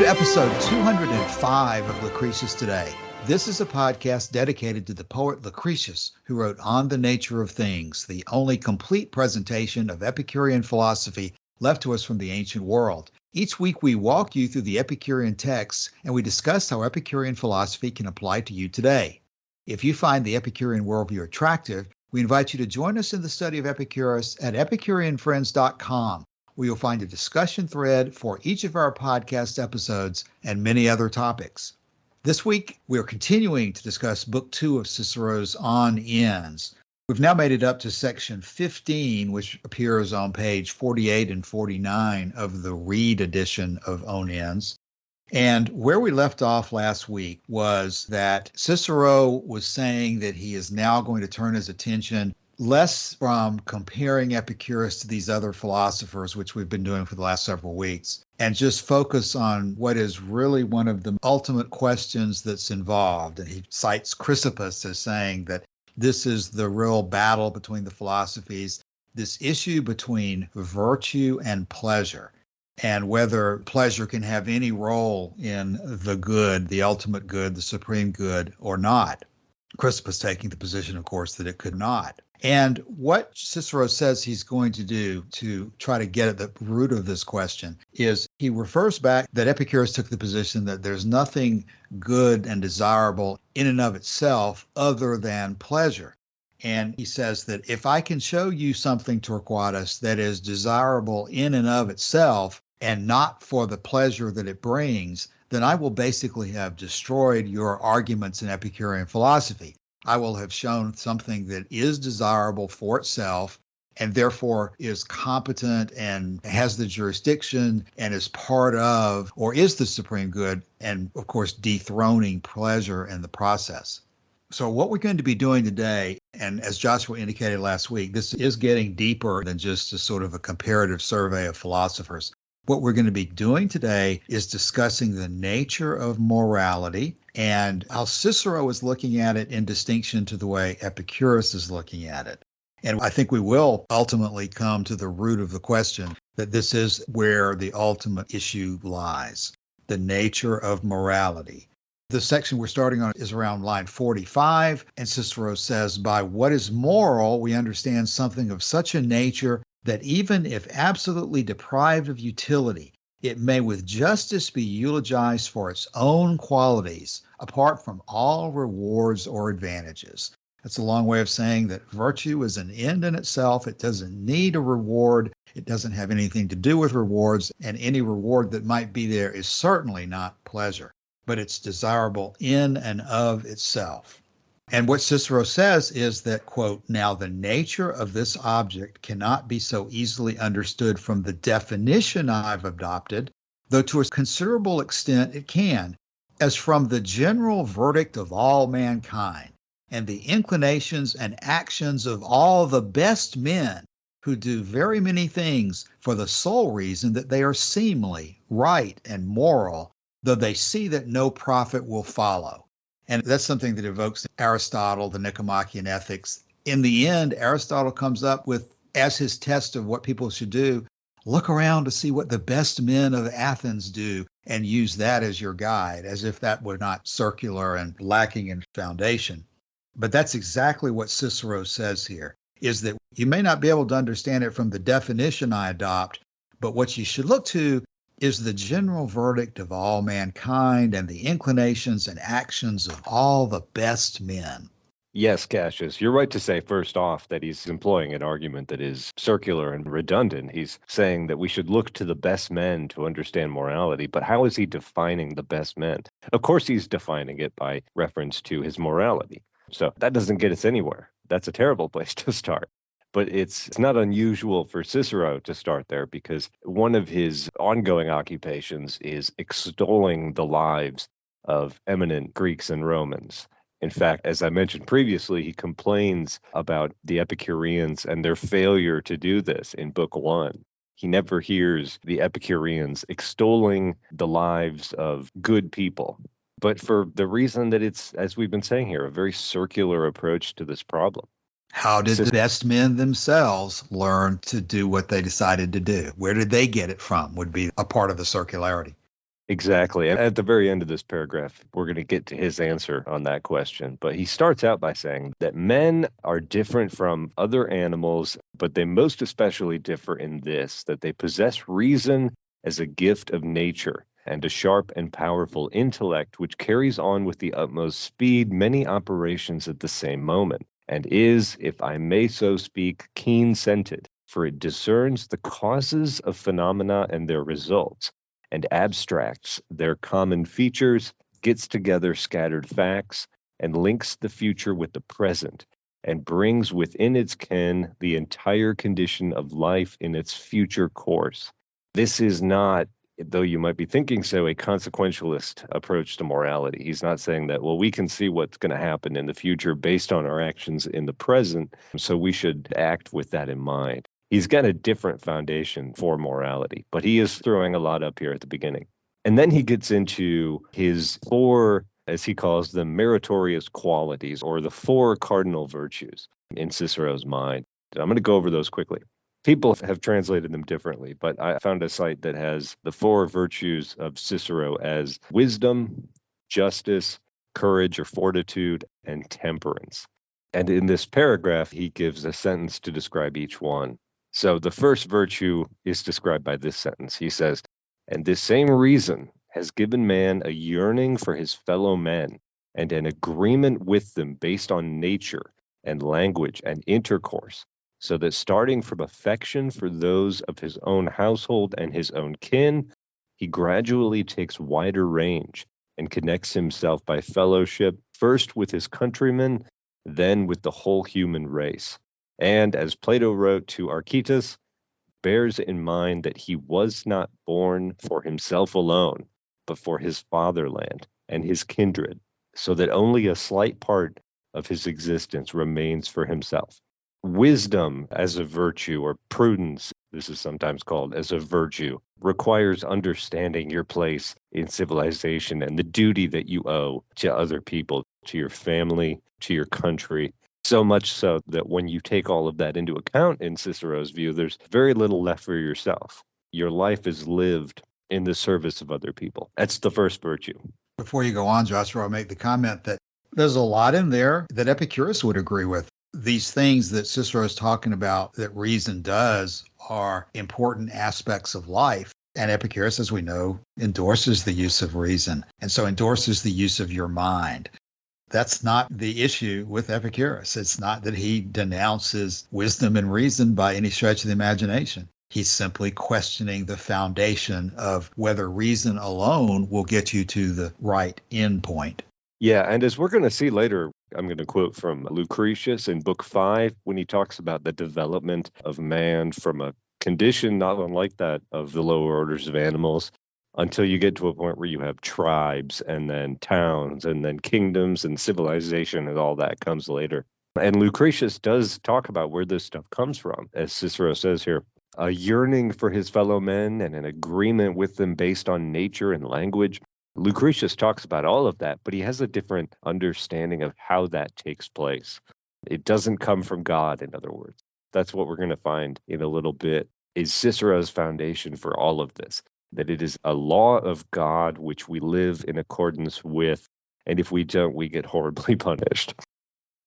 episode 205 of Lucretius Today. This is a podcast dedicated to the poet Lucretius, who wrote On the Nature of Things, the only complete presentation of Epicurean philosophy left to us from the ancient world. Each week we walk you through the Epicurean texts and we discuss how Epicurean philosophy can apply to you today. If you find the Epicurean worldview attractive, we invite you to join us in the study of Epicurus at epicureanfriends.com. where you'll find a discussion thread for each of our podcast episodes and many other topics. This week, we are continuing to discuss Book 2 of Cicero's On Ends. We've now made it up to section 15, which appears on page 48 and 49 of the Reed edition of On Ends. And where we left off last week was that Cicero was saying that he is now going to turn his attention less from comparing Epicurus to these other philosophers, which we've been doing for the last several weeks, and just focus on what is really one of the ultimate questions that's involved. And he cites Chrysippus as saying that this is the real battle between the philosophies, this issue between virtue and pleasure, and whether pleasure can have any role in the good, the ultimate good, the supreme good, or not. Chrysippus taking the position, of course, that it could not. And what Cicero says he's going to do to try to get at the root of this question is he refers back that Epicurus took the position that there's nothing good and desirable in and of itself other than pleasure. And he says that if I can show you something, Torquatus, that is desirable in and of itself and not for the pleasure that it brings, then I will basically have destroyed your arguments in Epicurean philosophy. I will have shown something that is desirable for itself and therefore is competent and has the jurisdiction and is part of or is the supreme good, and of course dethroning pleasure in the process. So what we're going to be doing today, and as Joshua indicated last week, this is getting deeper than just a sort of a comparative survey of philosophers. What we're going to be doing today is discussing the nature of morality and how Cicero is looking at it in distinction to the way Epicurus is looking at it. And I think we will ultimately come to the root of the question that this is where the ultimate issue lies, the nature of morality. The section we're starting on is around line 45, and Cicero says, by what is moral, we understand something of such a nature that even if absolutely deprived of utility, it may with justice be eulogized for its own qualities, apart from all rewards or advantages. That's a long way of saying that virtue is an end in itself. It doesn't need a reward. It doesn't have anything to do with rewards, and any reward that might be there is certainly not pleasure, but it's desirable in and of itself. And what Cicero says is that, quote, now the nature of this object cannot be so easily understood from the definition I've adopted, though to a considerable extent it can, as from the general verdict of all mankind and the inclinations and actions of all the best men who do very many things for the sole reason that they are seemly, right, and moral, though they see that no profit will follow. And that's something that evokes Aristotle, the Nicomachean Ethics. In the end, Aristotle comes up with, as his test of what people should do, look around to see what the best men of Athens do and use that as your guide, as if that were not circular and lacking in foundation. But that's exactly what Cicero says here, is that you may not be able to understand it from the definition I adopt, but what you should look to is the general verdict of all mankind and the inclinations and actions of all the best men. Yes, Cassius, you're right to say first off that he's employing an argument that is circular and redundant. He's saying that we should look to the best men to understand morality, but how is he defining the best men? Of course, he's defining it by reference to his morality. So that doesn't get us anywhere. That's a terrible place to start. But it's not unusual for Cicero to start there because one of his ongoing occupations is extolling the lives of eminent Greeks and Romans. In fact, as I mentioned previously, he complains about the Epicureans and their failure to do this in Book 1. He never hears the Epicureans extolling the lives of good people, but for the reason that it's, as we've been saying here, a very circular approach to this problem. How did the best men themselves learn to do what they decided to do? Where did they get it from would be a part of the circularity. Exactly. And at the very end of this paragraph, we're going to get to his answer on that question. But he starts out by saying that men are different from other animals, but they most especially differ in this, that they possess reason as a gift of nature and a sharp and powerful intellect, which carries on with the utmost speed many operations at the same moment, and is, if I may so speak, keen-scented, for it discerns the causes of phenomena and their results, and abstracts their common features, gets together scattered facts, and links the future with the present, and brings within its ken the entire condition of life in its future course. This is not, though you might be thinking so, a consequentialist approach to morality. He's not saying that, well, we can see what's going to happen in the future based on our actions in the present, so we should act with that in mind. He's got a different foundation for morality, but he is throwing a lot up here at the beginning. And then he gets into his four, as he calls them, meritorious qualities, or the four cardinal virtues in Cicero's mind. I'm going to go over those quickly. People have translated them differently, but I found a site that has the four virtues of Cicero as wisdom, justice, courage or fortitude, and temperance. And in this paragraph, he gives a sentence to describe each one. So the first virtue is described by this sentence. He says, "And this same reason has given man a yearning for his fellow men and an agreement with them based on nature and language and intercourse, so that starting from affection for those of his own household and his own kin, he gradually takes wider range and connects himself by fellowship, first with his countrymen, then with the whole human race. And as Plato wrote to Archytas, bears in mind that he was not born for himself alone, but for his fatherland and his kindred, so that only a slight part of his existence remains for himself." Wisdom as a virtue, or prudence, this is sometimes called, as a virtue, requires understanding your place in civilization and the duty that you owe to other people, to your family, to your country. So much so that when you take all of that into account in Cicero's view, there's very little left for yourself. Your life is lived in the service of other people. That's the first virtue. Before you go on, Joshua, I'll make the comment that there's a lot in there that Epicurus would agree with. These things that Cicero is talking about that reason does are important aspects of life. And Epicurus, as we know, endorses the use of reason, and so endorses the use of your mind. That's not the issue with Epicurus. It's not that he denounces wisdom and reason by any stretch of the imagination. He's simply questioning the foundation of whether reason alone will get you to the right end point. Yeah, and as we're going to see later, I'm going to quote from Lucretius in Book 5 when he talks about the development of man from a condition not unlike that of the lower orders of animals, until you get to a point where you have tribes and then towns and then kingdoms and civilization, and all that comes later. And Lucretius does talk about where this stuff comes from, as Cicero says here, a yearning for his fellow men and an agreement with them based on nature and language. Lucretius talks about all of that, but he has a different understanding of how that takes place. It doesn't come from God, in other words. That's what we're going to find in a little bit, is Cicero's foundation for all of this, that it is a law of God which we live in accordance with, and if we don't, we get horribly punished.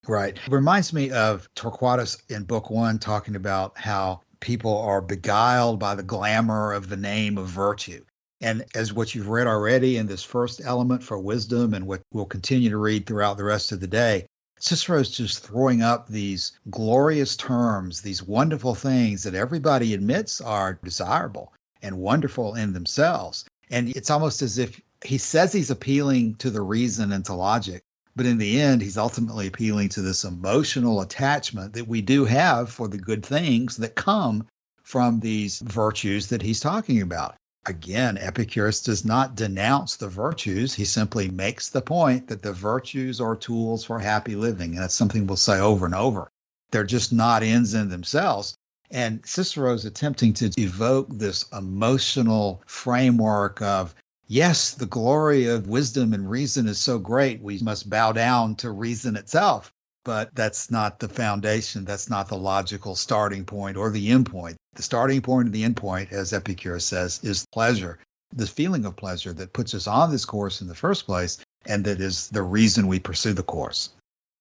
Right. It reminds me of Torquatus in Book 1 talking about how people are beguiled by the glamour of the name of virtue. And as what you've read already in this first element for wisdom and what we'll continue to read throughout the rest of the day, Cicero's just throwing up these glorious terms, these wonderful things that everybody admits are desirable and wonderful in themselves. And it's almost as if he says he's appealing to the reason and to logic, but in the end, he's ultimately appealing to this emotional attachment that we do have for the good things that come from these virtues that he's talking about. Again, Epicurus does not denounce the virtues. He simply makes the point that the virtues are tools for happy living. And that's something we'll say over and over. They're just not ends in themselves. And Cicero's attempting to evoke this emotional framework of, yes, the glory of wisdom and reason is so great, we must bow down to reason itself. But that's not the foundation. That's not the logical starting point or the end point. The starting point and the end point, as Epicurus says, is pleasure. the feeling of pleasure that puts us on this course in the first place, and that is the reason we pursue the course.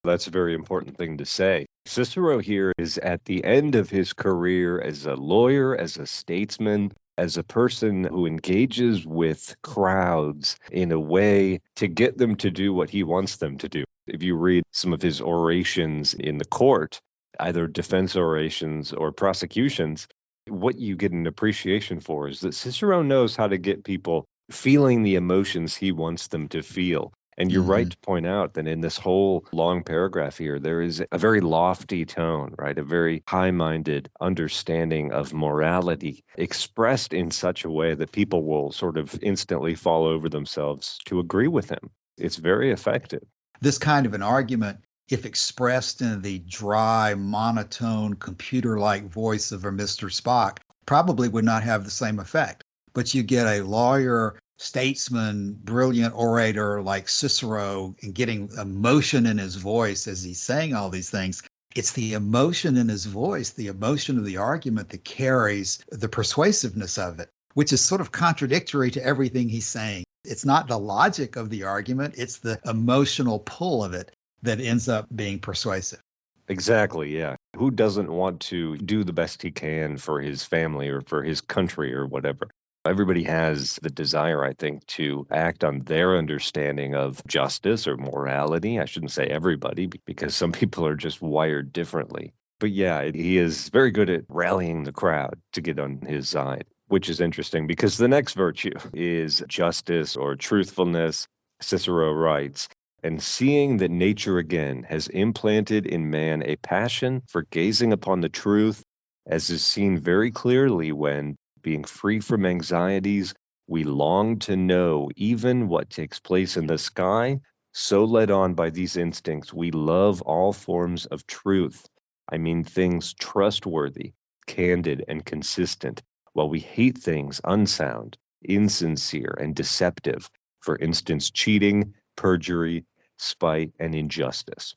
That's a very important thing to say. Cicero here is at the end of his career as a lawyer, as a statesman, as a person who engages with crowds in a way to get them to do what he wants them to do. If you read some of his orations in the court, either defense orations or prosecutions, what you get an appreciation for is that Cicero knows how to get people feeling the emotions he wants them to feel. And you're right to point out that in this whole long paragraph here, there is a very lofty tone, right? A very high-minded understanding of morality expressed in such a way that people will sort of instantly fall over themselves to agree with him. It's very effective. This kind of an argument, if expressed in the dry, monotone, computer-like voice of a Mr. Spock, probably would not have the same effect. But you get a lawyer, statesman, brilliant orator like Cicero, and getting emotion in his voice as he's saying all these things. It's the emotion in his voice, the emotion of the argument that carries the persuasiveness of it, which is sort of contradictory to everything he's saying. It's not the logic of the argument, it's the emotional pull of it that ends up being persuasive. Exactly, yeah. Who doesn't want to do the best he can for his family or for his country or whatever? Everybody has the desire, I think, to act on their understanding of justice or morality. I shouldn't say everybody, because some people are just wired differently. But yeah, he is very good at rallying the crowd to get on his side, which is interesting because the next virtue is justice or truthfulness. Cicero writes, "And seeing that nature again has implanted in man a passion for gazing upon the truth, as is seen very clearly when, being free from anxieties, we long to know even what takes place in the sky, so led on by these instincts, we love all forms of truth. I mean things trustworthy, candid, and consistent, while we hate things unsound, insincere, and deceptive, for instance, cheating, perjury, spite, and injustice."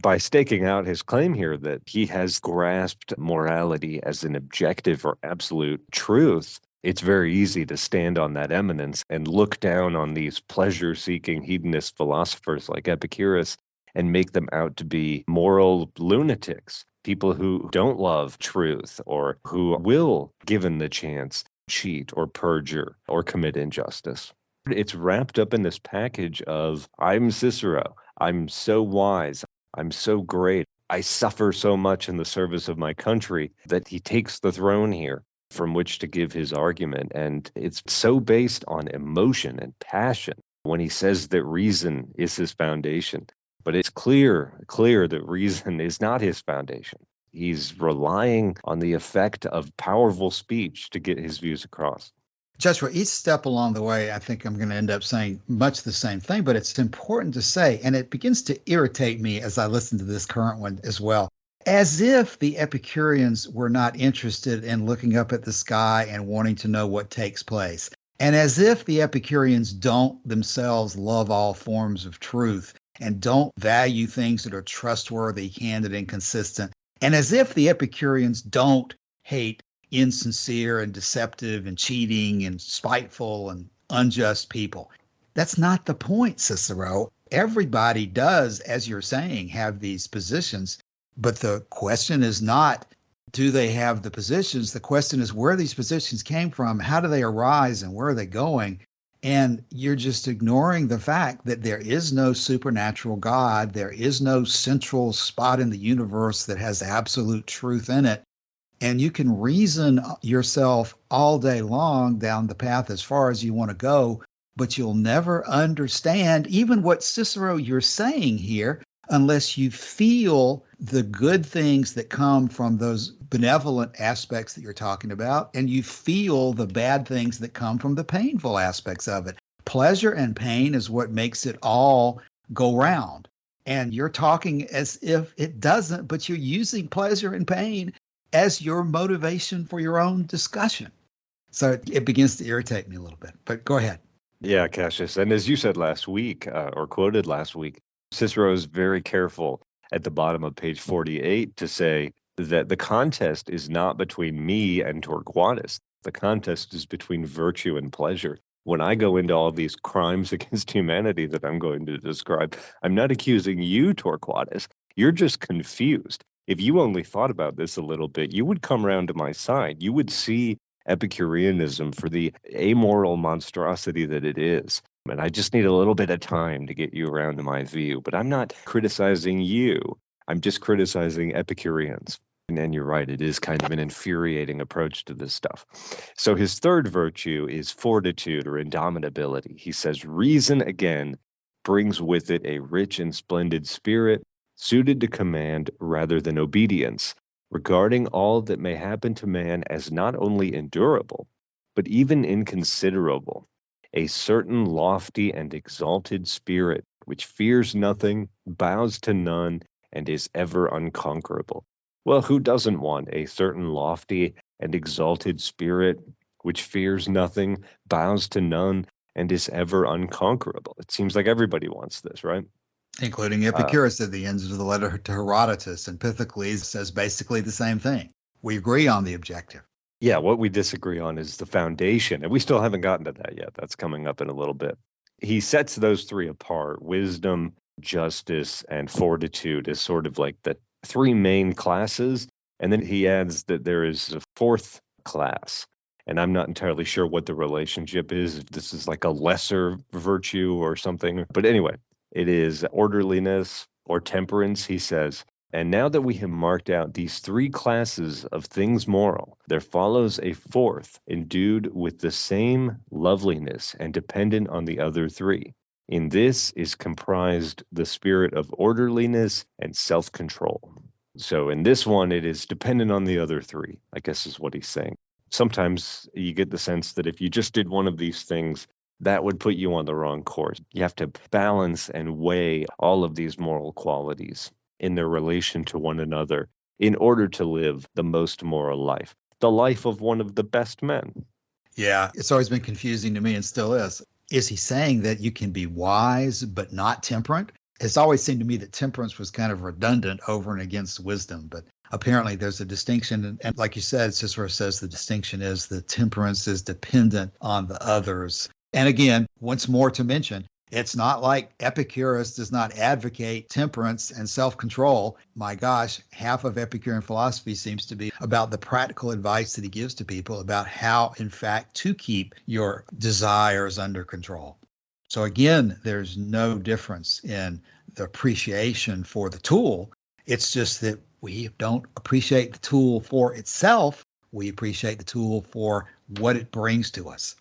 By staking out his claim here that he has grasped morality as an objective or absolute truth, it's very easy to stand on that eminence and look down on these pleasure-seeking hedonist philosophers like Epicurus and make them out to be moral lunatics, people who don't love truth or who will, given the chance, cheat or perjure or commit injustice. It's wrapped up in this package of, I'm Cicero, I'm so wise, I'm so great, I suffer so much in the service of my country, that he takes the throne here from which to give his argument. And it's so based on emotion and passion when he says that reason is his foundation. But it's clear that reason is not his foundation. He's relying on the effect of powerful speech to get his views across. Joshua, each step along the way, I think I'm going to end up saying much the same thing, but it's important to say, and it begins to irritate me as I listen to this current one as well, as if the Epicureans were not interested in looking up at the sky and wanting to know what takes place, and as if the Epicureans don't themselves love all forms of truth and don't value things that are trustworthy, candid, and consistent, and as if the Epicureans don't hate insincere and deceptive and cheating and spiteful and unjust people. That's not the point, Cicero. Everybody does, as you're saying, have these positions, but the question is not, do they have the positions? The question is where these positions came from, how do they arise, and where are they going? And you're just ignoring the fact that there is no supernatural God. There is no central spot in the universe that has absolute truth in it. And you can reason yourself all day long down the path as far as you want to go, but you'll never understand even what Cicero you're saying here unless you feel the good things that come from those benevolent aspects that you're talking about, and you feel the bad things that come from the painful aspects of it. Pleasure and pain is what makes it all go round. And you're talking as if it doesn't, but you're using pleasure and pain as your motivation for your own discussion. So it begins to irritate me a little bit, but go ahead. Yeah, Cassius. And as you said last week, or quoted last week, Cicero is very careful at the bottom of page 48 to say that the contest is not between me and Torquatus. The contest is between virtue and pleasure. when I go into all these crimes against humanity that I'm going to describe, I'm not accusing you, Torquatus. You're just confused. If you only thought about this a little bit, you would come around to my side. You would see Epicureanism for the amoral monstrosity that it is. And I just need a little bit of time to get you around to my view. But I'm not criticizing you. I'm just criticizing Epicureans. And you're right, it is kind of an infuriating approach to this stuff. So his third virtue is fortitude or indomitability. He says, reason, again, brings with it a rich and splendid spirit, suited to command rather than obedience, regarding all that may happen to man as not only endurable, but even inconsiderable, a certain lofty and exalted spirit, which fears nothing, bows to none, and is ever unconquerable. Well, who doesn't want a certain lofty and exalted spirit, which fears nothing, bows to none, and is ever unconquerable? It seems like everybody wants this, right? Including Epicurus at the end of the letter to Herodotus, and Pythocles says basically the same thing. We agree on the objective. Yeah, what we disagree on is the foundation, and we still haven't gotten to that yet. That's coming up in a little bit. He sets those three apart, wisdom, justice, and fortitude, as sort of like the three main classes, and then he adds that there is a fourth class, and I'm not entirely sure what the relationship is, if this is like a lesser virtue or something, but anyway, it is orderliness or temperance, he says. And now that we have marked out these three classes of things moral, there follows a fourth, endued with the same loveliness and dependent on the other three. In this is comprised the spirit of orderliness and self-control. So in this one, it is dependent on the other three, I guess is what he's saying. Sometimes you get the sense that if you just did one of these things, that would put you on the wrong course. You have to balance and weigh all of these moral qualities in their relation to one another in order to live the most moral life, the life of one of the best men. Yeah, it's always been confusing to me and still is. Is he saying that you can be wise but not temperate? It's always seemed to me that temperance was kind of redundant over and against wisdom, but apparently there's a distinction. And like you said, Cicero says the distinction is the temperance is dependent on the others. And again, once more to mention, it's not like Epicurus does not advocate temperance and self-control. My gosh, half of Epicurean philosophy seems to be about the practical advice that he gives to people about how, in fact, to keep your desires under control. So again, there's no difference in the appreciation for the tool. It's just that we don't appreciate the tool for itself. We appreciate the tool for what it brings to us.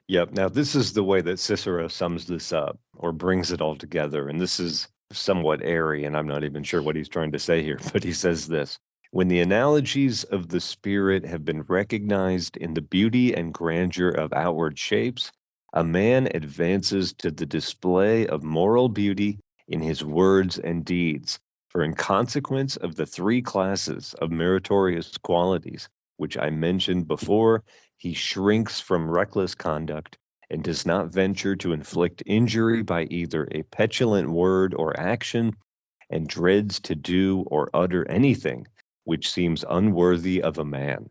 Yep. Now, this is the way that Cicero sums this up or brings it all together. And this is somewhat airy, and I'm not even sure what he's trying to say here, but he says this: when the analogies of the spirit have been recognized in the beauty and grandeur of outward shapes, a man advances to the display of moral beauty in his words and deeds. For in consequence of the three classes of meritorious qualities, which I mentioned before, he shrinks from reckless conduct and does not venture to inflict injury by either a petulant word or action, and dreads to do or utter anything which seems unworthy of a man.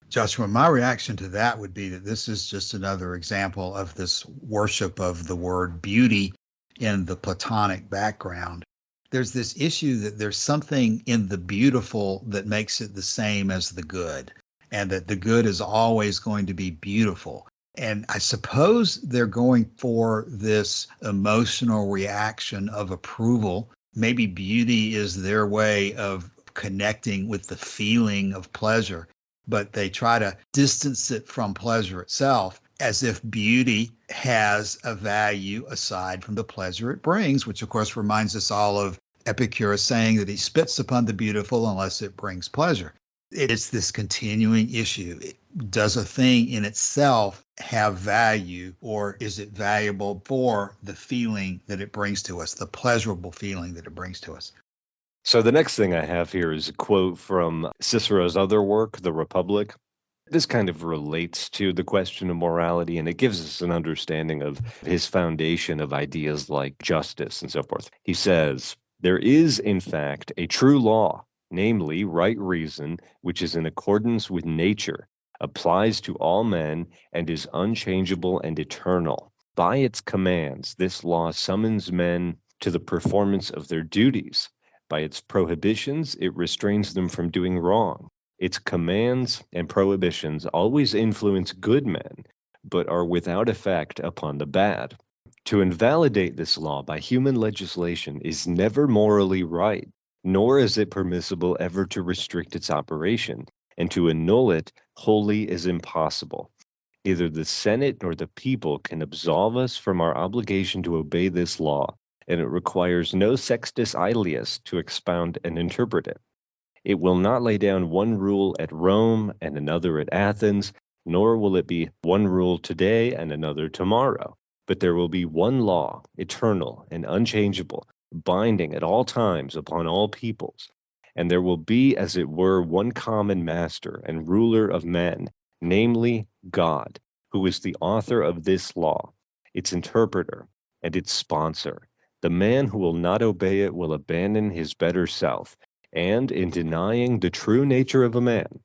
Joshua, my reaction to that would be that this is just another example of this worship of the word beauty in the Platonic background. There's this issue that there's something in the beautiful that makes it the same as the good, and that the good is always going to be beautiful. And I suppose they're going for this emotional reaction of approval. Maybe beauty is their way of connecting with the feeling of pleasure, but they try to distance it from pleasure itself, as if beauty has a value aside from the pleasure it brings, which of course reminds us all of Epicurus saying that he spits upon the beautiful unless it brings pleasure. It's this continuing issue. Does a thing in itself have value, or is it valuable for the feeling that it brings to us, the pleasurable feeling that it brings to us? So the next thing I have here is a quote from Cicero's other work, The Republic. This kind of relates to the question of morality, and it gives us an understanding of his foundation of ideas like justice and so forth. He says, "There is, in fact, a true law, namely right reason, which is in accordance with nature, applies to all men, and is unchangeable and eternal. By its commands, this law summons men to the performance of their duties. By its prohibitions, it restrains them from doing wrong. Its commands and prohibitions always influence good men, but are without effect upon the bad. To invalidate this law by human legislation is never morally right, nor is it permissible ever to restrict its operation, and to annul it wholly is impossible. Neither the Senate nor the people can absolve us from our obligation to obey this law, and it requires no sextus aelius to expound and interpret it. It will not lay down one rule at Rome and another at Athens, nor will it be one rule today and another tomorrow, but there will be one law, eternal and unchangeable, binding at all times upon all peoples, and there will be, as it were, one common master and ruler of men, namely God, who is the author of this law, its interpreter, and its sponsor. The man who will not obey it will abandon his better self, and in denying the true nature of a man,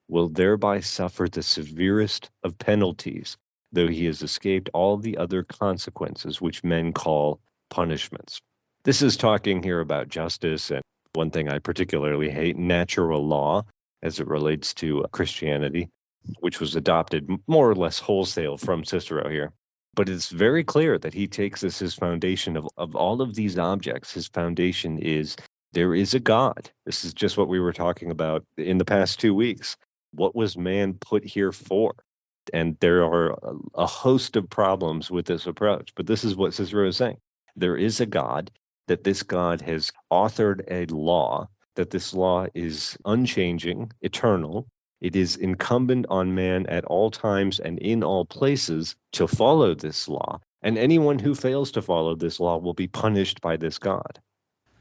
will thereby suffer the severest of penalties, though he has escaped all the other consequences which men call punishments. This is talking here about justice, and one thing I particularly hate, natural law, as it relates to Christianity, which was adopted more or less wholesale from Cicero here. But it's very clear that he takes as his foundation of all of these objects. His foundation is there is a God. This is just what we were talking about in the past 2 weeks. What was man put here for? And there are a host of problems with this approach. But this is what Cicero is saying. There is a God, that this God has authored a law, that this law is unchanging, eternal. It is incumbent on man at all times and in all places to follow this law. And anyone who fails to follow this law will be punished by this God.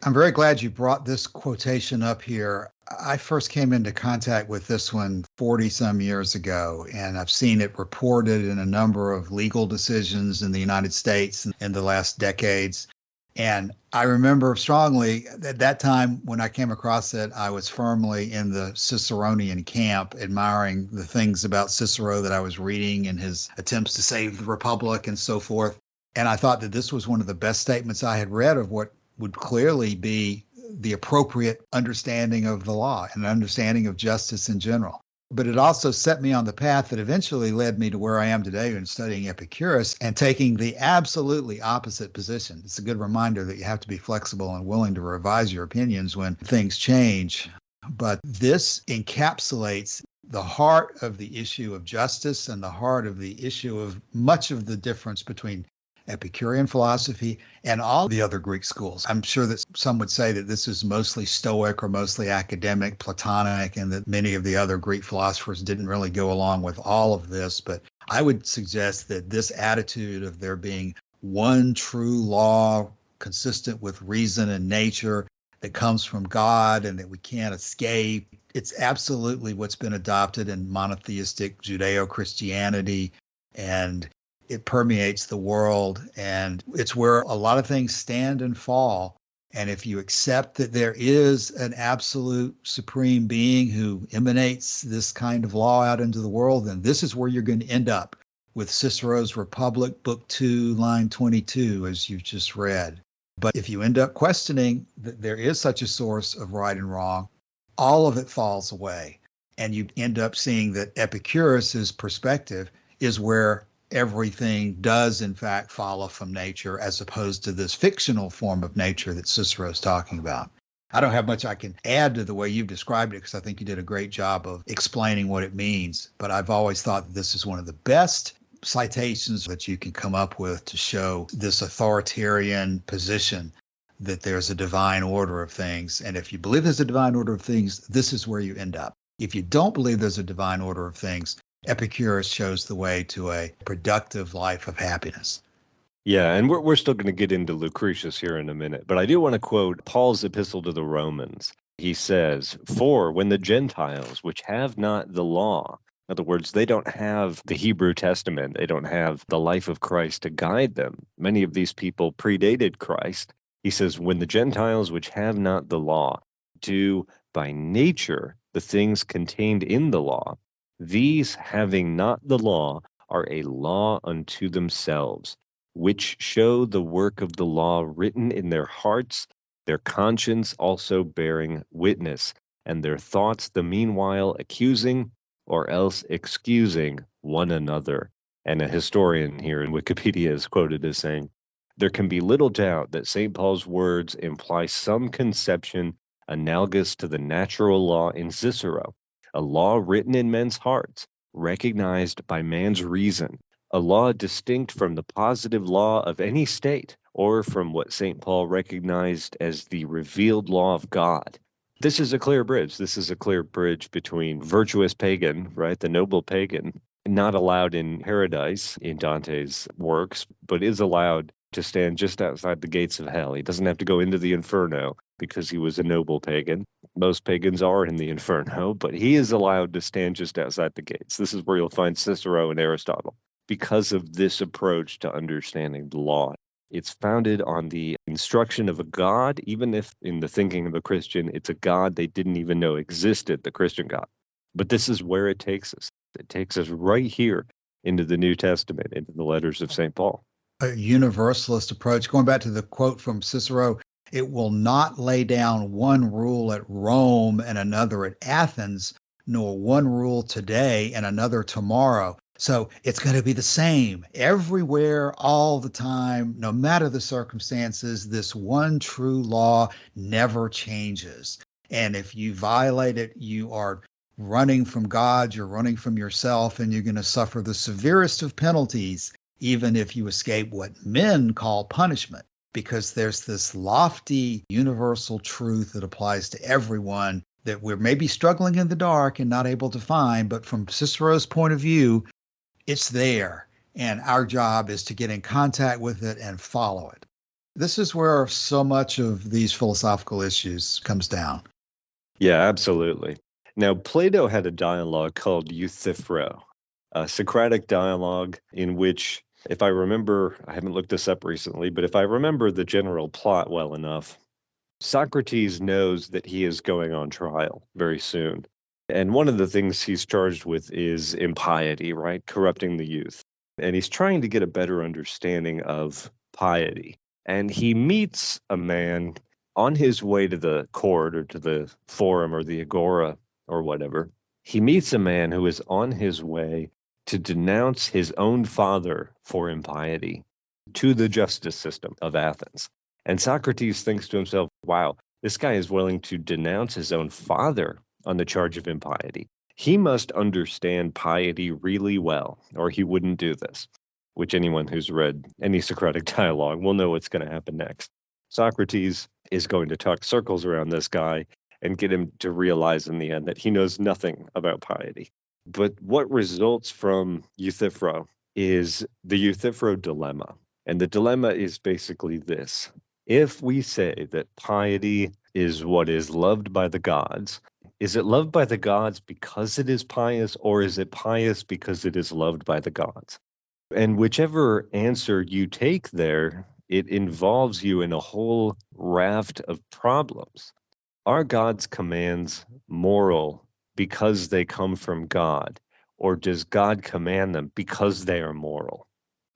I'm very glad you brought this quotation up here. I first came into contact with this one 40 some years ago, and I've seen it reported in a number of legal decisions in the United States in the last decades. And I remember strongly at that time when I came across it, I was firmly in the Ciceronian camp, admiring the things about Cicero that I was reading and his attempts to save the Republic and so forth. And I thought that this was one of the best statements I had read of what would clearly be the appropriate understanding of the law and understanding of justice in general. But it also set me on the path that eventually led me to where I am today in studying Epicurus and taking the absolutely opposite position. It's a good reminder that you have to be flexible and willing to revise your opinions when things change. But this encapsulates the heart of the issue of justice and the heart of the issue of much of the difference between Epicurean philosophy and all the other Greek schools. I'm sure that some would say that this is mostly Stoic or mostly academic, Platonic, and that many of the other Greek philosophers didn't really go along with all of this. But I would suggest that this attitude of there being one true law consistent with reason and nature that comes from God and that we can't escape, it's absolutely what's been adopted in monotheistic Judeo-Christianity, and it permeates the world, and it's where a lot of things stand and fall. And if you accept that there is an absolute supreme being who emanates this kind of law out into the world, then this is where you're going to end up with Cicero's Republic, Book 2, line 22, as you've just read. But if you end up questioning that there is such a source of right and wrong, all of it falls away. And you end up seeing that Epicurus's perspective is where everything does, in fact, follow from nature, as opposed to this fictional form of nature that Cicero is talking about. I don't have much I can add to the way you've described it, because I think you did a great job of explaining what it means. But I've always thought that this is one of the best citations that you can come up with to show this authoritarian position that there's a divine order of things. And if you believe there's a divine order of things, this is where you end up. If you don't believe there's a divine order of things, Epicurus shows the way to a productive life of happiness. Yeah, and we're still going to get into Lucretius here in a minute, but I do want to quote Paul's epistle to the Romans. He says, "For when the Gentiles, which have not the law," in other words, they don't have the Hebrew Testament, they don't have the life of Christ to guide them. Many of these people predated Christ. He says, "When the Gentiles, which have not the law, do by nature the things contained in the law, These, having not the law, are a law unto themselves, which show the work of the law written in their hearts, their conscience also bearing witness, and their thoughts the meanwhile accusing or else excusing one another. And a historian here in Wikipedia is quoted as saying, there can be little doubt that St. Paul's words imply some conception analogous to the natural law in Cicero, a law written in men's hearts, recognized by man's reason, a law distinct from the positive law of any state, or from what St. Paul recognized as the revealed law of God. This is a clear bridge. This is a clear bridge between virtuous pagan, right, the noble pagan, not allowed in paradise in Dante's works, but is allowed to stand just outside the gates of hell. He doesn't have to go into the inferno because he was a noble pagan. Most pagans are in the inferno, but he is allowed to stand just outside the gates. This is where you'll find Cicero and Aristotle because of this approach to understanding the law. It's founded on the instruction of a God, even if in the thinking of a Christian, it's a God they didn't even know existed, the Christian God. But this is where it takes us. It takes us right here into the New Testament, into the letters of St. Paul. A universalist approach, going back to the quote from Cicero, it will not lay down one rule at Rome and another at Athens, nor one rule today and another tomorrow. So it's going to be the same everywhere, all the time, no matter the circumstances. This one true law never changes. And if you violate it, you are running from God, you're running from yourself, and you're going to suffer the severest of penalties, even if you escape what men call punishment, because there's this lofty universal truth that applies to everyone that we're maybe struggling in the dark and not able to find, but from Cicero's point of view, it's there, and our job is to get in contact with it and follow it. This is where so much of these philosophical issues comes down. Yeah, absolutely. Now, Plato had a dialogue called Euthyphro, a Socratic dialogue in which, if I remember, I haven't looked this up recently, but if I remember the general plot well enough, Socrates knows that he is going on trial very soon. And one of the things he's charged with is impiety, right? Corrupting the youth. And he's trying to get a better understanding of piety. And he meets a man on his way to the court or to the forum or the agora or whatever. He meets a man who is on his way to denounce his own father for impiety to the justice system of Athens. And Socrates thinks to himself, wow, this guy is willing to denounce his own father on the charge of impiety. He must understand piety really well, or he wouldn't do this, which anyone who's read any Socratic dialogue will know what's going to happen next. Socrates is going to talk circles around this guy and get him to realize in the end that he knows nothing about piety. But what results from Euthyphro is the Euthyphro dilemma. And the dilemma is basically this. If we say that piety is what is loved by the gods, is it loved by the gods because it is pious, or is it pious because it is loved by the gods? And whichever answer you take there, it involves you in a whole raft of problems. Are God's commands moral because they come from God, or does God command them because they are moral?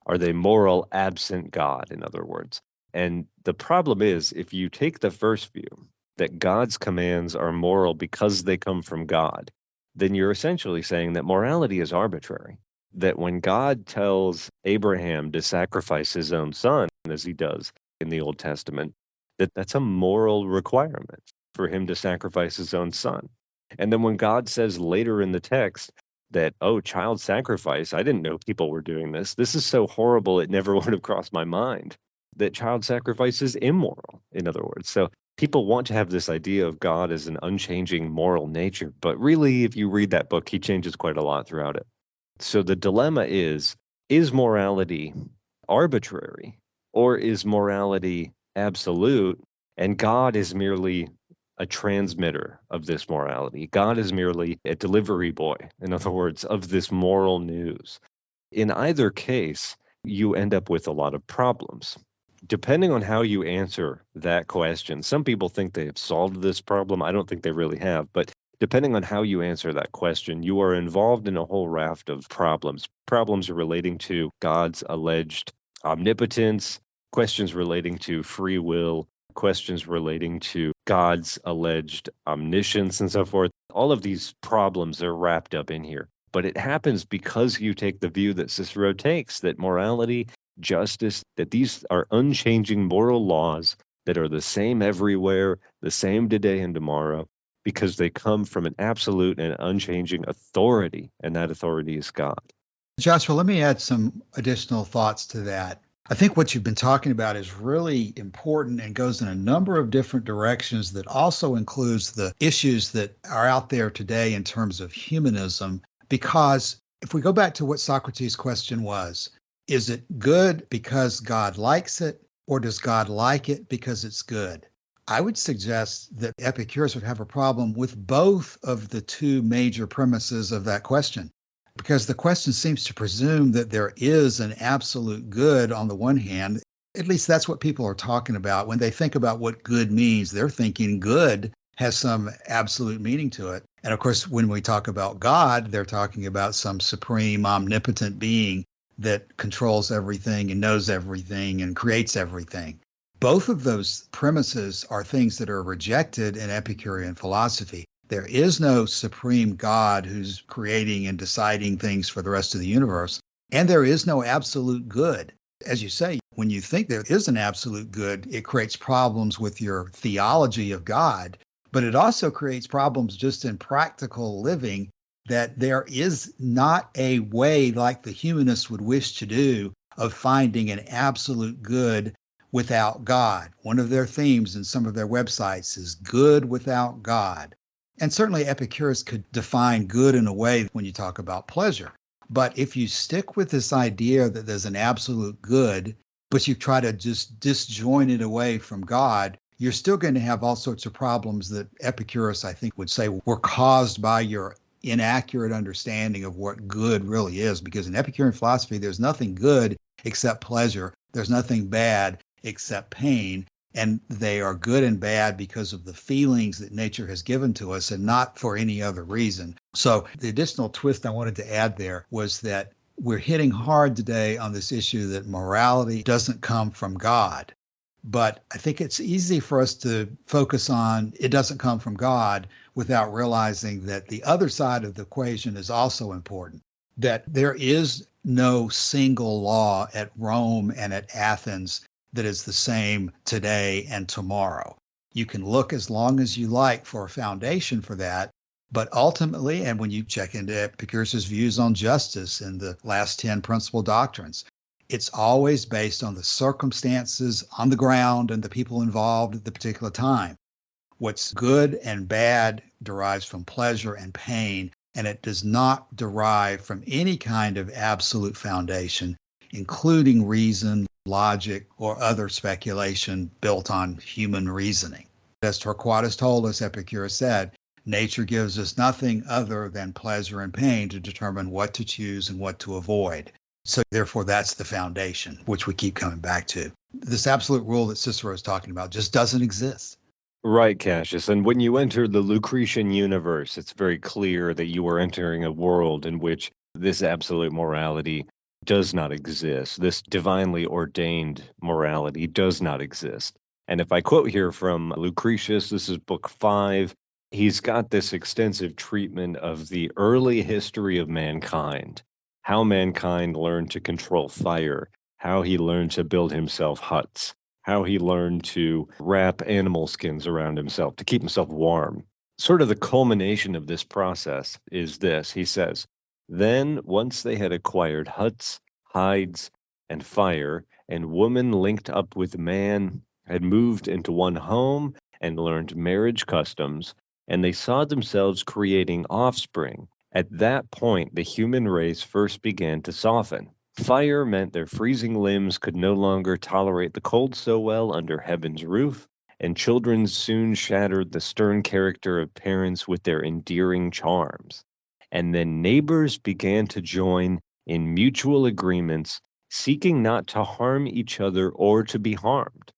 Are they moral absent God, in other words? And the problem is, if you take the first view, that God's commands are moral because they come from God, then you're essentially saying that morality is arbitrary. That when God tells Abraham to sacrifice his own son, as he does in the Old Testament, that's a moral requirement for him to sacrifice his own son. And then when God says later in the text that, oh, child sacrifice, I didn't know people were doing this. This is so horrible, it never would have crossed my mind. That child sacrifice is immoral, in other words. So people want to have this idea of God as an unchanging moral nature, but really, if you read that book, he changes quite a lot throughout it. So the dilemma is morality arbitrary, or is morality absolute, and God is merely a transmitter of this morality? God is merely a delivery boy, in other words, of this moral news. In either case, you end up with a lot of problems. Depending on how you answer that question, some people think they have solved this problem. I don't think they really have, but depending on how you answer that question, you are involved in a whole raft of problems. Problems relating to God's alleged omnipotence, questions relating to free will, questions relating to God's alleged omniscience, and so forth. All of these problems are wrapped up in here. But it happens because you take the view that Cicero takes, that morality, justice, that these are unchanging moral laws that are the same everywhere, the same today and tomorrow, because they come from an absolute and unchanging authority, and that authority is God. Joshua, let me add some additional thoughts to that. I think what you've been talking about is really important and goes in a number of different directions that also includes the issues that are out there today in terms of humanism. Because if we go back to what Socrates' question was, is it good because God likes it, or does God like it because it's good? I would suggest that Epicurus would have a problem with both of the two major premises of that question, because the question seems to presume that there is an absolute good on the one hand. At least that's what people are talking about. When they think about what good means, they're thinking good has some absolute meaning to it. And of course, when we talk about God, they're talking about some supreme omnipotent being that controls everything and knows everything and creates everything. Both of those premises are things that are rejected in Epicurean philosophy. There is no supreme God who's creating and deciding things for the rest of the universe, and there is no absolute good. As you say, when you think there is an absolute good, it creates problems with your theology of God, but it also creates problems just in practical living, that there is not a way like the humanists would wish to do of finding an absolute good without God. One of their themes in some of their websites is good without God. And certainly Epicurus could define good in a way when you talk about pleasure. But if you stick with this idea that there's an absolute good, but you try to just disjoin it away from God, you're still going to have all sorts of problems that Epicurus, I think, would say were caused by your inaccurate understanding of what good really is. Because in Epicurean philosophy, there's nothing good except pleasure. There's nothing bad except pain. And they are good and bad because of the feelings that nature has given to us and not for any other reason. So the additional twist I wanted to add there was that we're hitting hard today on this issue that morality doesn't come from God. But I think it's easy for us to focus on it doesn't come from God without realizing that the other side of the equation is also important, that there is no single law at Rome and at Athens that is the same today and tomorrow. You can look as long as you like for a foundation for that, but ultimately, and when you check into Epicurus' views on justice in the last 10 principal doctrines, it's always based on the circumstances on the ground and the people involved at the particular time. What's good and bad derives from pleasure and pain, and it does not derive from any kind of absolute foundation, including reason, logic, or other speculation built on human reasoning. As Torquatus told us, Epicurus said, nature gives us nothing other than pleasure and pain to determine what to choose and what to avoid. So therefore, that's the foundation, which we keep coming back to. This absolute rule that Cicero is talking about just doesn't exist. Right, Cassius. And when you enter the Lucretian universe, it's very clear that you are entering a world in which this absolute morality does not exist. This divinely ordained morality does not exist. And if I quote here from Lucretius, this is book 5, he's got this extensive treatment of the early history of mankind, how mankind learned to control fire, how he learned to build himself huts, how he learned to wrap animal skins around himself to keep himself warm. Sort of the culmination of this process is this. He says, then once they had acquired huts, hides, and fire, and woman linked up with man, had moved into one home and learned marriage customs, and they saw themselves creating offspring. At that point, the human race first began to soften. Fire meant their freezing limbs could no longer tolerate the cold so well under heaven's roof, and children soon shattered the stern character of parents with their endearing charms. And then neighbors began to join in mutual agreements, seeking not to harm each other or to be harmed.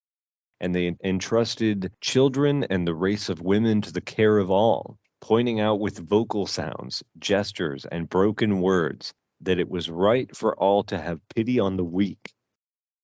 And they entrusted children and the race of women to the care of all. pointing out with vocal sounds, gestures, and broken words that it was right for all to have pity on the weak.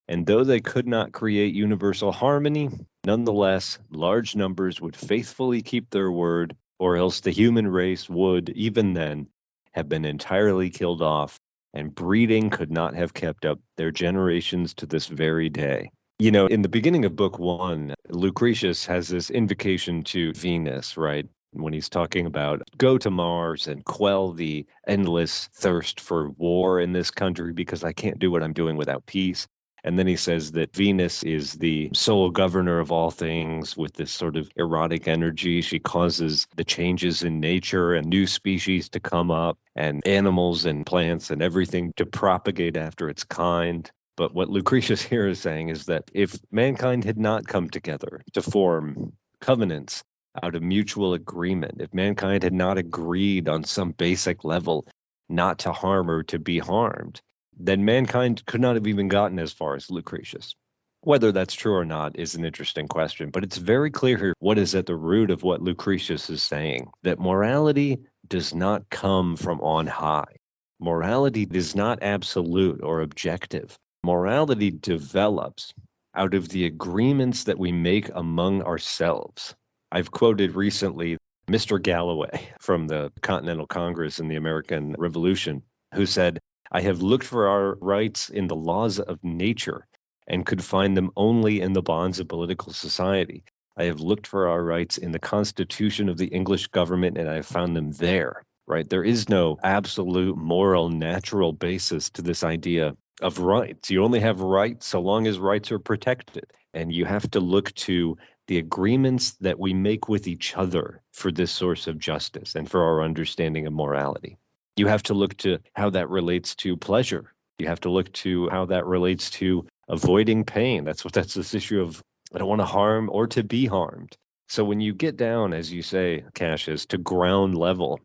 And though they could not create universal harmony, nonetheless, large numbers would faithfully keep their word, or else the human race would, even then, have been entirely killed off, and breeding could not have kept up their generations to this very day. You know, in the beginning of book 1, Lucretius has this invocation to Venus, right? When he's talking about go to Mars and quell the endless thirst for war in this country because I can't do what I'm doing without peace. And then he says that Venus is the sole governor of all things with this sort of erotic energy. She causes the changes in nature and new species to come up and animals and plants and everything to propagate after its kind. But what Lucretius here is saying is that if mankind had not come together to form covenants out of mutual agreement, if mankind had not agreed on some basic level not to harm or to be harmed, then mankind could not have even gotten as far as Lucretius. Whether that's true or not is an interesting question, but it's very clear here what is at the root of what Lucretius is saying, that morality does not come from on high. Morality is not absolute or objective. Morality develops out of the agreements that we make among ourselves. I've quoted recently Mr. Galloway from the Continental Congress in the American Revolution, who said, I have looked for our rights in the laws of nature and could find them only in the bonds of political society. I have looked for our rights in the Constitution of the English government and I have found them there, right? There is no absolute moral, natural basis to this idea of rights. You only have rights so long as rights are protected. And you have to look to the agreements that we make with each other for this source of justice and for our understanding of morality. You have to look to how that relates to pleasure. You have to look to how that relates to avoiding pain. That's this issue of I don't want to harm or to be harmed. So when you get down, as you say, Cassius, to ground level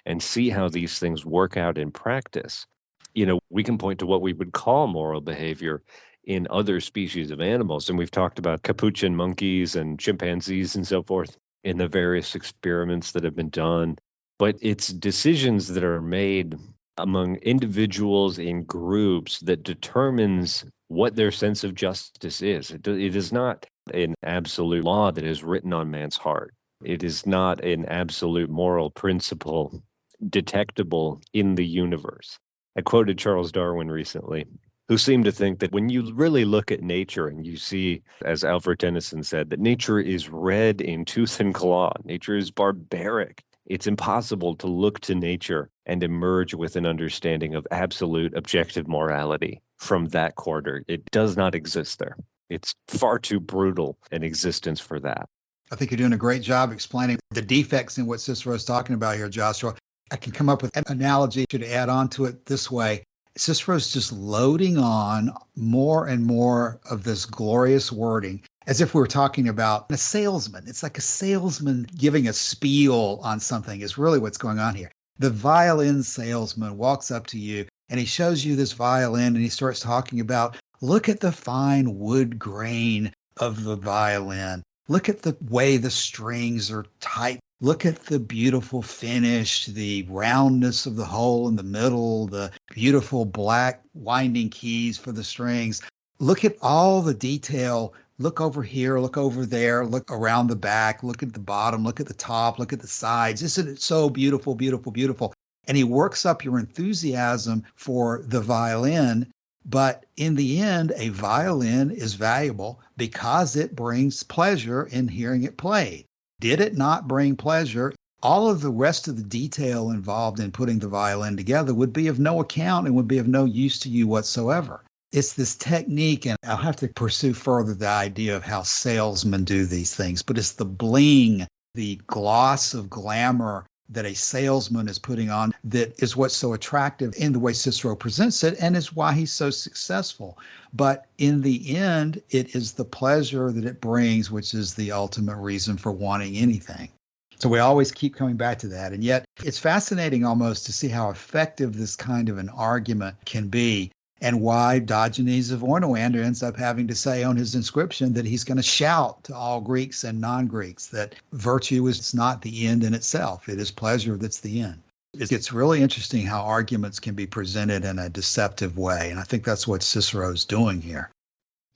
and see how these things work out in practice, you know, we can point to what we would call moral behavior in other species of animals. And we've talked about capuchin monkeys and chimpanzees and so forth in the various experiments that have been done. But it's decisions that are made among individuals in groups that determines what their sense of justice is. It is not an absolute law that is written on man's heart. It is not an absolute moral principle detectable in the universe. I quoted Charles Darwin recently, who seemed to think that when you really look at nature and you see, as Alfred Tennyson said, that nature is red in tooth and claw, nature is barbaric. It's impossible to look to nature and emerge with an understanding of absolute objective morality from that quarter. It does not exist there. It's far too brutal an existence for that. I think you're doing a great job explaining the defects in what Cicero is talking about here, Joshua. I can come up with an analogy to add on to it this way. Cicero's just loading on more and more of this glorious wording as if we were talking about a salesman. It's like a salesman giving a spiel on something is really what's going on here. The violin salesman walks up to you and he shows you this violin and he starts talking about, look at the fine wood grain of the violin. Look at the way the strings are tight. Look at the beautiful finish, the roundness of the hole in the middle, the beautiful black winding keys for the strings. Look at all the detail. Look over here, look over there, look around the back, look at the bottom, look at the top, look at the sides. Isn't it so beautiful, beautiful, beautiful? And he works up your enthusiasm for the violin. But in the end, a violin is valuable because it brings pleasure in hearing it played. Did it not bring pleasure? All of the rest of the detail involved in putting the violin together would be of no account and would be of no use to you whatsoever. It's this technique, and I'll have to pursue further the idea of how salesmen do these things, but it's the bling, the gloss of glamour that a salesman is putting on that is what's so attractive in the way Cicero presents it and is why he's so successful. But in the end, it is the pleasure that it brings, which is the ultimate reason for wanting anything. So we always keep coming back to that. And yet it's fascinating almost to see how effective this kind of an argument can be. and why Diogenes of Oinoander ends up having to say on his inscription that he's going to shout to all Greeks and non-Greeks that virtue is not the end in itself. It is pleasure that's the end. It's really interesting how arguments can be presented in a deceptive way, and I think that's what Cicero's doing here.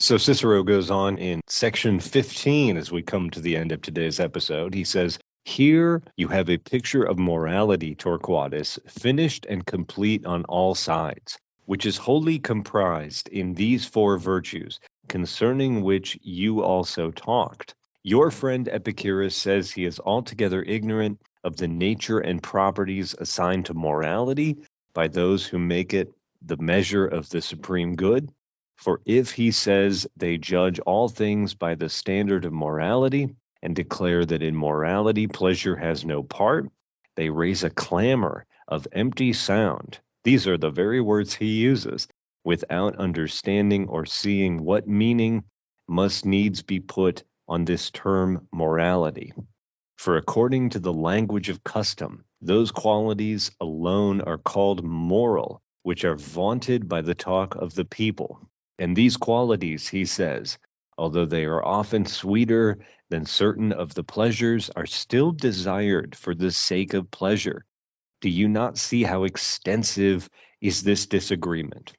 So Cicero goes on in section 15 as we come to the end of today's episode. He says, "Here you have a picture of morality, Torquatus, finished and complete on all sides, which is wholly comprised in these four virtues, concerning which you also talked. Your friend Epicurus says he is altogether ignorant of the nature and properties assigned to morality by those who make it the measure of the supreme good. For if he says they judge all things by the standard of morality and declare that in morality pleasure has no part, they raise a clamor of empty sound." These are the very words he uses, "without understanding or seeing what meaning must needs be put on this term morality. For according to the language of custom, those qualities alone are called moral, which are vaunted by the talk of the people. And these qualities," he says, "although they are often sweeter than certain of the pleasures, are still desired for the sake of pleasure. Do you not see how extensive is this disagreement?"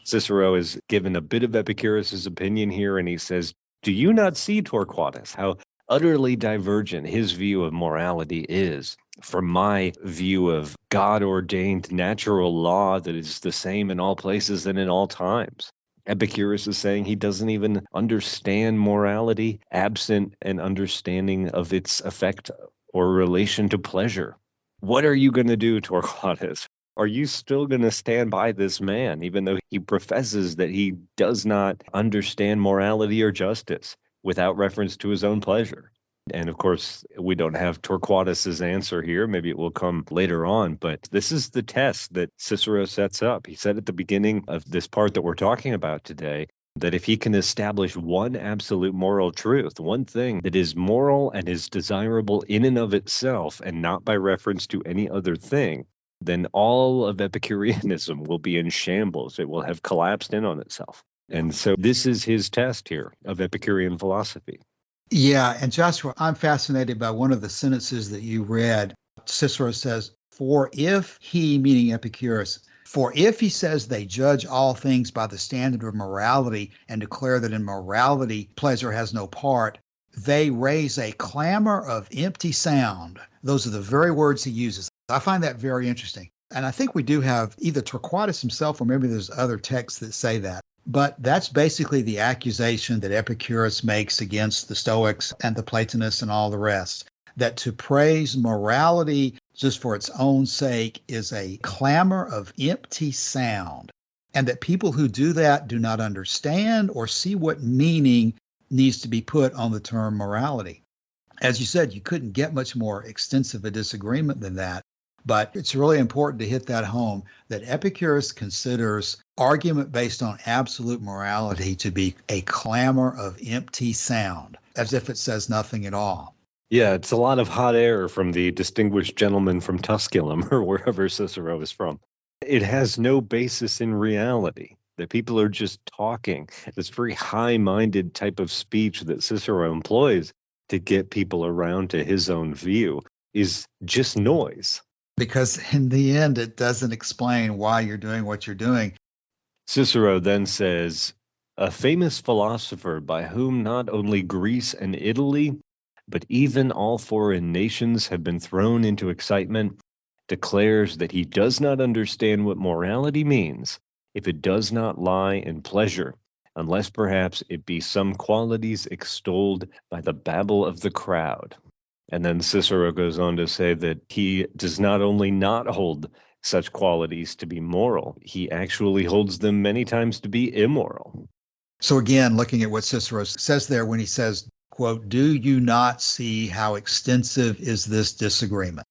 Cicero is given a bit of Epicurus's opinion here, and he says, "Do you not see, Torquatus, how utterly divergent his view of morality is from my view of God-ordained natural law that is the same in all places and in all times? Epicurus is saying he doesn't even understand morality absent an understanding of its effect or relation to pleasure. What are you going to do, Torquatus? Are you still going to stand by this man, even though he professes that he does not understand morality or justice without reference to his own pleasure?" And of course, we don't have Torquatus's answer here. Maybe it will come later on, but this is the test that Cicero sets up. He said at the beginning of this part that we're talking about today that if he can establish one absolute moral truth, one thing that is moral and is desirable in and of itself and not by reference to any other thing, then all of Epicureanism will be in shambles. It will have collapsed in on itself. And so this is his test here of Epicurean philosophy. Yeah, and Joshua, I'm fascinated by one of the sentences that you read. Cicero says, "For if he," meaning Epicurus, "for if he says they judge all things by the standard of morality and declare that in morality pleasure has no part, they raise a clamor of empty sound." Those are the very words he uses. I find that very interesting. And I think we do have either Torquatus himself or maybe there's other texts that say that. But that's basically the accusation that Epicurus makes against the Stoics and the Platonists and all the rest, that to praise morality just for its own sake is a clamor of empty sound, and that people who do that do not understand or see what meaning needs to be put on the term morality. As you said, you couldn't get much more extensive a disagreement than that. But it's really important to hit that home that Epicurus considers argument based on absolute morality to be a clamor of empty sound, as if it says nothing at all. Yeah, it's a lot of hot air from the distinguished gentleman from Tusculum or wherever Cicero is from. It has no basis in reality. That people are just talking. This very high-minded type of speech that Cicero employs to get people around to his own view is just noise. Because in the end, it doesn't explain why you're doing what you're doing. Cicero then says, "A famous philosopher by whom not only Greece and Italy, but even all foreign nations have been thrown into excitement, declares that he does not understand what morality means if it does not lie in pleasure, unless perhaps it be some qualities extolled by the babble of the crowd." And then Cicero goes on to say that he does not only not hold such qualities to be moral, he actually holds them many times to be immoral. So again, looking at what Cicero says there when he says, quote, "Do you not see how extensive is this disagreement?"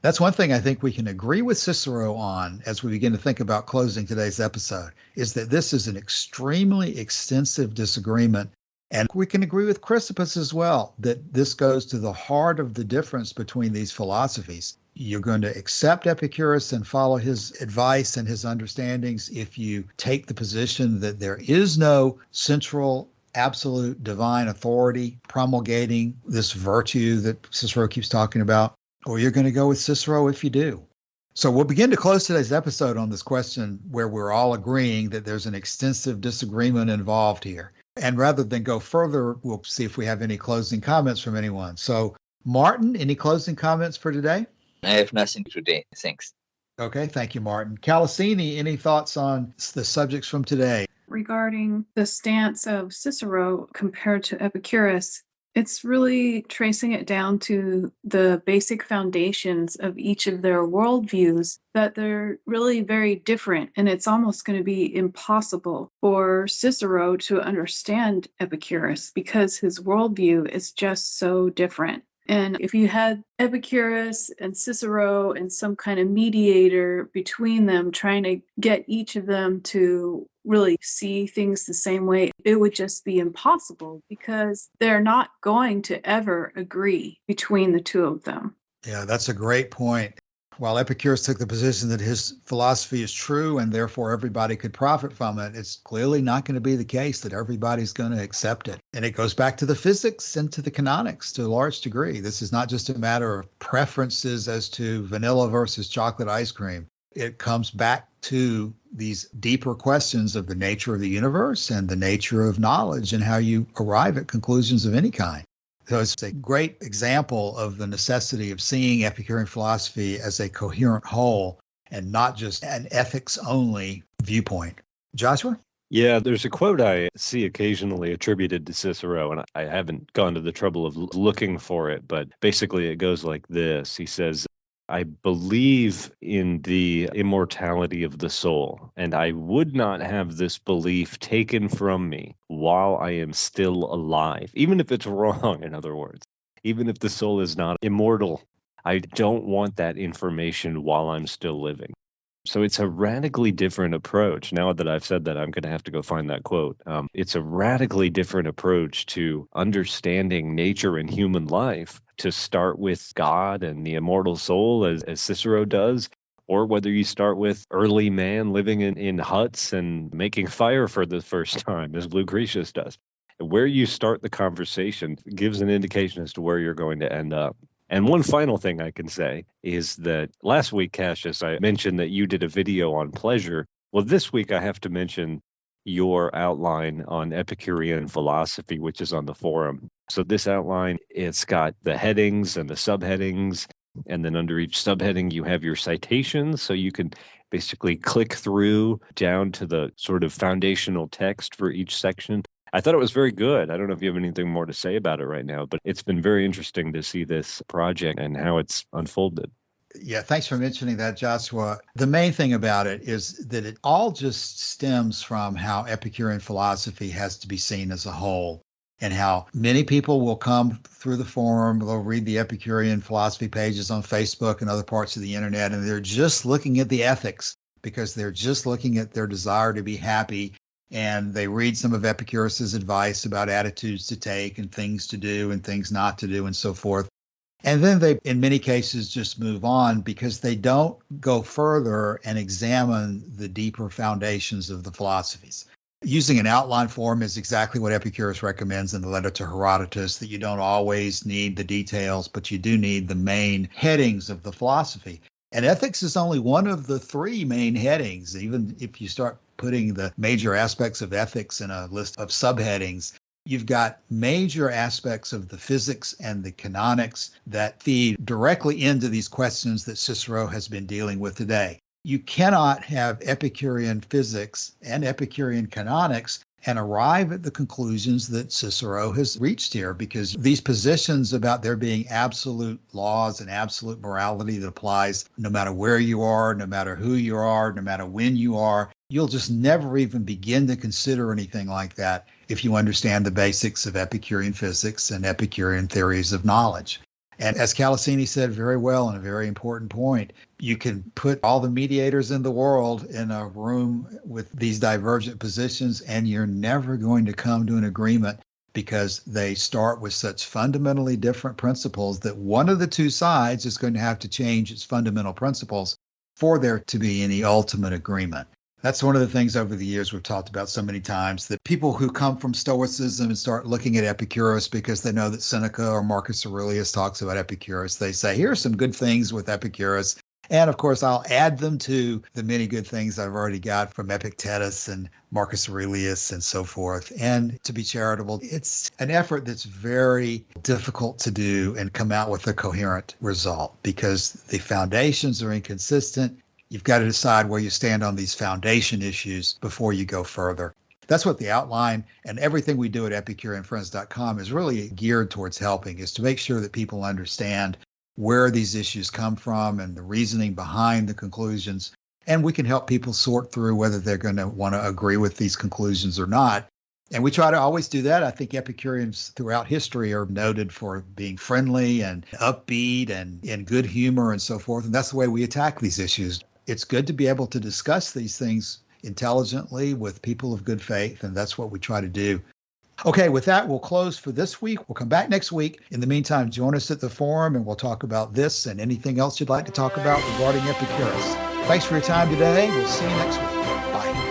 That's one thing I think we can agree with Cicero on as we begin to think about closing today's episode, is that this is an extremely extensive disagreement. And we can agree with Chrysippus as well, that this goes to the heart of the difference between these philosophies. You're going to accept Epicurus and follow his advice and his understandings if you take the position that there is no central, absolute divine authority promulgating this virtue that Cicero keeps talking about, or you're going to go with Cicero if you do. So we'll begin to close today's episode on this question where we're all agreeing that there's an extensive disagreement involved here. And rather than go further, we'll see if we have any closing comments from anyone. So, Martin, any closing comments for today? I have nothing today. Thanks. Okay, thank you, Martin. Calasini, any thoughts on the subjects from today? Regarding the stance of Cicero compared to Epicurus, it's really tracing it down to the basic foundations of each of their worldviews, that they're really very different, and it's almost going to be impossible for Cicero to understand Epicurus because his worldview is just so different. And if you had Epicurus and Cicero and some kind of mediator between them trying to get each of them to really see things the same way, it would just be impossible because they're not going to ever agree between the two of them. Yeah, that's a great point. While Epicurus took the position that his philosophy is true and therefore everybody could profit from it, it's clearly not going to be the case that everybody's going to accept it. And it goes back to the physics and to the canonics to a large degree. This is not just a matter of preferences as to vanilla versus chocolate ice cream. It comes back to these deeper questions of the nature of the universe and the nature of knowledge and how you arrive at conclusions of any kind. So it's a great example of the necessity of seeing Epicurean philosophy as a coherent whole and not just an ethics-only viewpoint. Joshua? Yeah, there's a quote I see occasionally attributed to Cicero, and I haven't gone to the trouble of looking for it, but basically it goes like this. He says, I believe in the immortality of the soul, and I would not have this belief taken from me while I am still alive, even if it's wrong, in other words. Even if the soul is not immortal, I don't want that information while I'm still living. So it's a radically different approach. Now that I've said that, I'm going to have to go find that quote. It's a radically different approach to understanding nature and human life, to start with God and the immortal soul, as Cicero does, or whether you start with early man living in huts and making fire for the first time, as Lucretius does. Where you start the conversation gives an indication as to where you're going to end up. And one final thing I can say is that last week, Cassius, I mentioned that you did a video on pleasure. Well, this week I have to mention your outline on Epicurean philosophy, which is on the forum. So this outline, it's got the headings and the subheadings, and then under each subheading you have your citations, so you can basically click through down to the sort of foundational text for each section. I thought it was very good. I don't know if you have anything more to say about it right now, but it's been very interesting to see this project and how it's unfolded. Yeah, thanks for mentioning that, Joshua. The main thing about it is that it all just stems from how Epicurean philosophy has to be seen as a whole, and how many people will come through the forum, they'll read the Epicurean philosophy pages on Facebook and other parts of the internet, and they're just looking at the ethics because they're just looking at their desire to be happy. And they read some of Epicurus's advice about attitudes to take and things to do and things not to do and so forth. And then they, in many cases, just move on because they don't go further and examine the deeper foundations of the philosophies. Using an outline form is exactly what Epicurus recommends in the letter to Herodotus, that you don't always need the details, but you do need the main headings of the philosophy. And ethics is only one of the three main headings. Even if you start putting the major aspects of ethics in a list of subheadings, you've got major aspects of the physics and the canonics that feed directly into these questions that Cicero has been dealing with today. You cannot have Epicurean physics and Epicurean canonics and arrive at the conclusions that Cicero has reached here, because these positions about there being absolute laws and absolute morality that applies no matter where you are, no matter who you are, no matter when you are, you'll just never even begin to consider anything like that if you understand the basics of Epicurean physics and Epicurean theories of knowledge. And as Calasini said very well, and a very important point, you can put all the mediators in the world in a room with these divergent positions, and you're never going to come to an agreement because they start with such fundamentally different principles that one of the two sides is going to have to change its fundamental principles for there to be any ultimate agreement. That's one of the things over the years we've talked about so many times, that people who come from Stoicism and start looking at Epicurus because they know that Seneca or Marcus Aurelius talks about Epicurus, they say, here are some good things with Epicurus. And of course, I'll add them to the many good things I've already got from Epictetus and Marcus Aurelius and so forth. And to be charitable, it's an effort that's very difficult to do and come out with a coherent result because the foundations are inconsistent. You've got to decide where you stand on these foundation issues before you go further. That's what the outline and everything we do at EpicureanFriends.com is really geared towards helping, is to make sure that people understand where these issues come from and the reasoning behind the conclusions. And we can help people sort through whether they're going to want to agree with these conclusions or not. And we try to always do that. I think Epicureans throughout history are noted for being friendly and upbeat and in good humor and so forth. And that's the way we attack these issues. It's good to be able to discuss these things intelligently with people of good faith, and that's what we try to do. Okay, with that, we'll close for this week. We'll come back next week. In the meantime, join us at the forum, and we'll talk about this and anything else you'd like to talk about regarding Epicurus. Thanks for your time today. We'll see you next week. Bye.